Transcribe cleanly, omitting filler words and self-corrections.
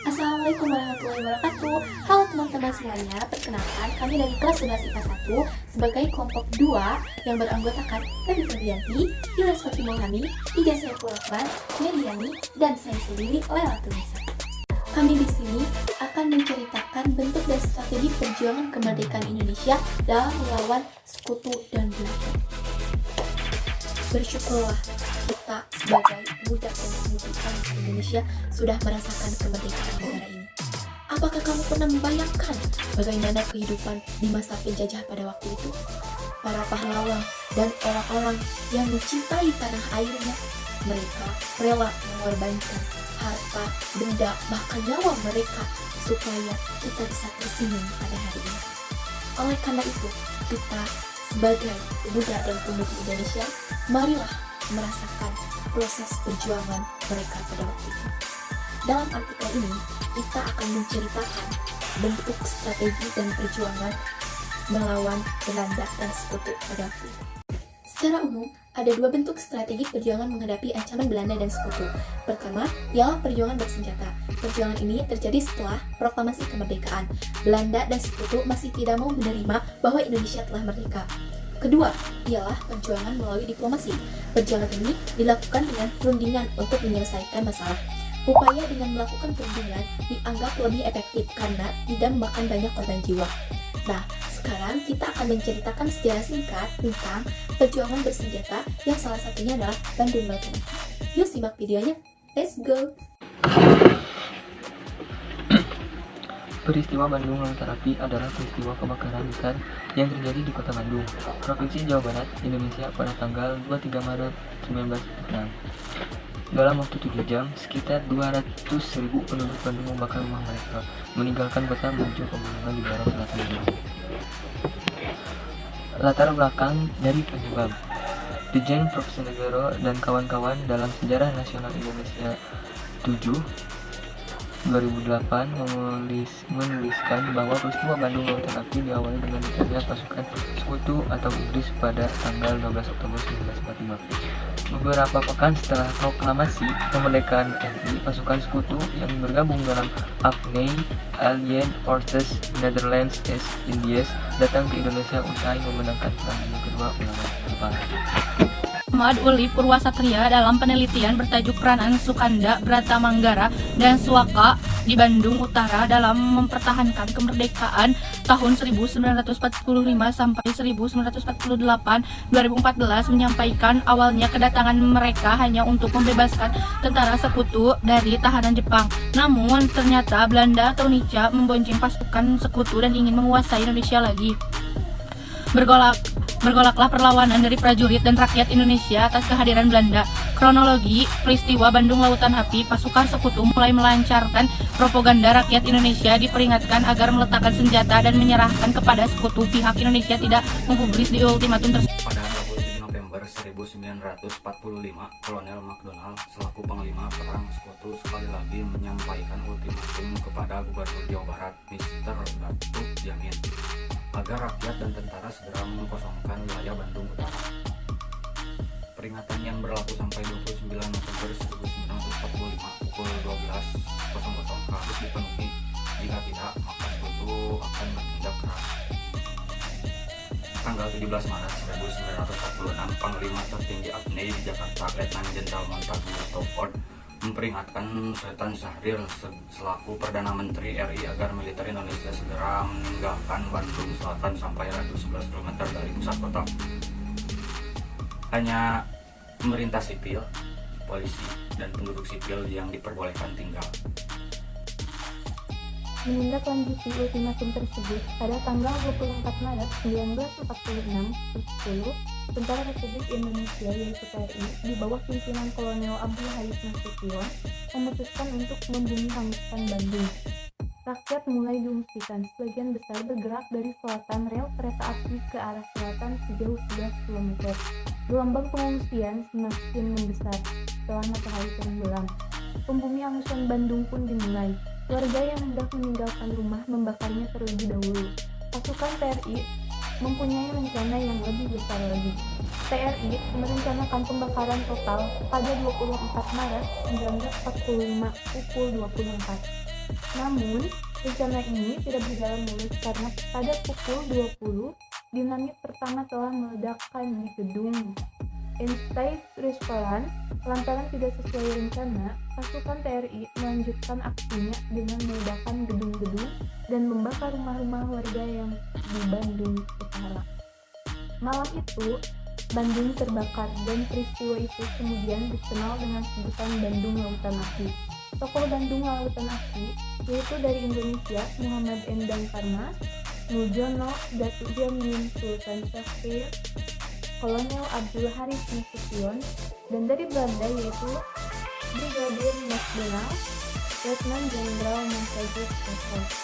Assalamualaikum warahmatullahi wabarakatuh. Halo teman-teman semuanya, perkenalkan kami dari kelas 11 IPA 1 sebagai kelompok 2 yang beranggotakan Nabi Febrianti, Ilas Fatimulhami, Ida Saiful Rahman, Meliani, dan saya sendiri Lailatul Nisa. Kami di sini akan menceritakan bentuk dan strategi perjuangan kemerdekaan Indonesia dalam melawan sekutu dan Belanda. Bersyukurlah kita sebagai budak dan pemudi bangsa Indonesia sudah merasakan kemerdekaan negara ini. Apakah kamu pernah membayangkan bagaimana kehidupan di masa penjajah pada waktu itu? Para pahlawan dan orang-orang yang mencintai tanah airnya, mereka rela mengorbankan harta, benda, bahkan nyawa mereka supaya kita bisa tersenyum pada hari ini. Oleh karena itu, kita sebagai budak dan pemudi Indonesia, marilah merasakan proses perjuangan mereka pada waktu itu. Dalam artikel ini, kita akan menceritakan bentuk strategi dan perjuangan melawan Belanda dan sekutu pada waktu itu. Secara umum, ada dua bentuk strategi perjuangan menghadapi ancaman Belanda dan sekutu. Pertama, ialah perjuangan bersenjata. Perjuangan ini terjadi setelah proklamasi kemerdekaan. Belanda dan sekutu masih tidak mau menerima bahwa Indonesia telah merdeka. Kedua, ialah perjuangan melalui diplomasi. Perjuangan ini dilakukan dengan perundingan untuk menyelesaikan masalah. Upaya dengan melakukan perundingan dianggap lebih efektif karena tidak memakan banyak korban jiwa. Nah, sekarang kita akan menceritakan sejarah singkat tentang perjuangan bersenjata yang salah satunya adalah Bandung Lautan Api. Yuk simak videonya, let's go! Peristiwa Bandung Lautan Api adalah peristiwa kebakaran besar yang terjadi di Kota Bandung, Provinsi Jawa Barat, Indonesia pada tanggal 23 Maret 1946. Dalam waktu 7 jam, sekitar 200.000 penduduk Bandung membakar rumah mereka, meninggalkan kota menuju pegunungan di daerah selatan Bandung. Latar belakang dari penyebab. Dijen Profesionegoro dan kawan-kawan dalam Sejarah Nasional Indonesia 7 2008 menuliskan bahwa peristiwa Bandung Lautan Api diawali dengan dirinya pasukan sekutu atau Inggris pada tanggal 12 Oktober 1945. Beberapa pekan setelah proklamasi kemerdekaan RI, pasukan sekutu yang bergabung dalam AFNI Allied Forces Netherlands East Indies datang ke Indonesia usai memenangkan perang dunia kedua melawan Jepang. Muhammad Uli Purwasatria dalam penelitian bertajuk Peranan Sukanda, Bratamanggara, dan Suaka di Bandung Utara dalam mempertahankan kemerdekaan tahun 1945 sampai 1948 2014 menyampaikan awalnya kedatangan mereka hanya untuk membebaskan tentara sekutu dari tahanan Jepang. Namun ternyata Belanda atau Nica membonceng pasukan sekutu dan ingin menguasai Indonesia lagi. Bergolaklah perlawanan dari prajurit dan rakyat Indonesia atas kehadiran Belanda. Kronologi peristiwa Bandung Lautan Api, pasukan sekutu mulai melancarkan propaganda rakyat Indonesia diperingatkan agar meletakkan senjata dan menyerahkan kepada sekutu. Pihak Indonesia tidak menggubris di ultimatum tersebut. Pada 27 November 1945, Kolonel McDonald selaku Panglima Perang Sekutu sekali lagi menyampaikan ultimatum kepada Gubernur Jawa Barat, Mr. Datuk Jamin, agar rakyat dan tentara segera mengosongkan wilayah Bandung Utara. Peringatan yang berlaku sampai 29 November 1945 pukul 12.00 harus dipenuhi. Jika tidak, maka sekutu akan bertindak keras. Tanggal 17 Maret 1946, Panglima tertinggi AFNI di Jakarta, Letnan Jenderal Montagu Stafford, memperingatkan Sultan Syahrir selaku Perdana Menteri RI agar militer Indonesia segera meninggalkan Bandung Selatan sampai radius 11 km dari pusat kota. Hanya pemerintah sipil, polisi, dan penduduk sipil yang diperbolehkan tinggal. Menindaklanjuti ultimatum tersebut, pada tanggal 24 Maret 1946, pukul 10, Tentara Republik Indonesia yaitu TNI di bawah pimpinan Kolonel Abdul Haris Nasution memutuskan untuk membumi hanguskan Bandung. Rakyat mulai diungsikan, sebagian besar bergerak dari selatan rel kereta api ke arah selatan sejauh 11 km. Gelombang pengungsian semakin membesar setelah matahari tenggelam. Pembumi hangusan Bandung pun dimulai. Warga yang hendak meninggalkan rumah membakarnya terlebih dahulu. Pasukan TNI mempunyai rencana yang lebih besar lagi. TNI merencanakan pembakaran total pada 24 Maret 1945 pukul 24. Namun, rencana ini tidak berjalan mulus karena pada pukul 20, dinamit pertama telah meledakkan di gedung Einstein Restaurant. Lantaran tidak sesuai rencana, pasukan TRI melanjutkan aksinya dengan meledakkan gedung-gedung dan membakar rumah-rumah warga yang di Bandung Utara. Malam itu, Bandung terbakar dan peristiwa itu kemudian dikenal dengan sebutan Bandung Lautan Api. Tokoh Bandung Lautan Api yaitu dari Indonesia Muhammad Endang Karna, Mujono, Datuk Jamil Sultan Syahrir, Kolonel Abdul Haris Nasution, dan dari Belanda yaitu Brigadir McDonald, Letnan Jenderal Montagu Scott's.